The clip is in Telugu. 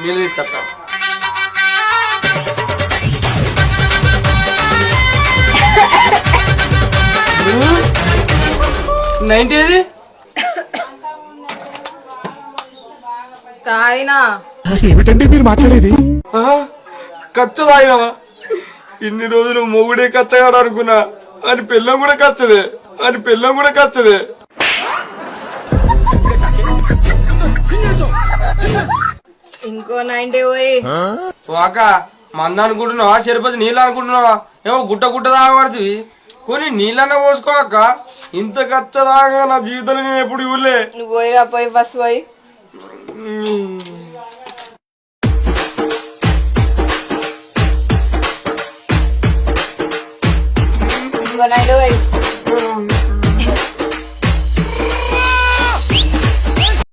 నీళ్ళు తీసుకొస్తా. నైన్టీ ఏది తాగినా ఏమిటండి మీరు మాట్లాడేది? కచ్చ తాగినావా? ఇన్ని రోజులు మొగుడే కచ్చగాడు అనుకున్నా, అని పిల్లం కూడా కచ్చదే, అని పిల్లం కూడా కచ్చదే. ఇంకో 90 పోయి వాక మంద అనుకుంటున్నావా, చెరుపతి నీళ్ళు అనుకుంటున్నావా? ఏమో గుట్ట గుట్ట తాగబడుతుంది, కొన్ని నీళ్ళన్నా పోసుకోక. ఇంత కచ్చ తాగా నా జీవితంలో నేను ఎప్పుడు ఇవ్వలే. నువ్వు పోయిరా, పోయి బస్ పోయి. ఇంకో 90 పోయి.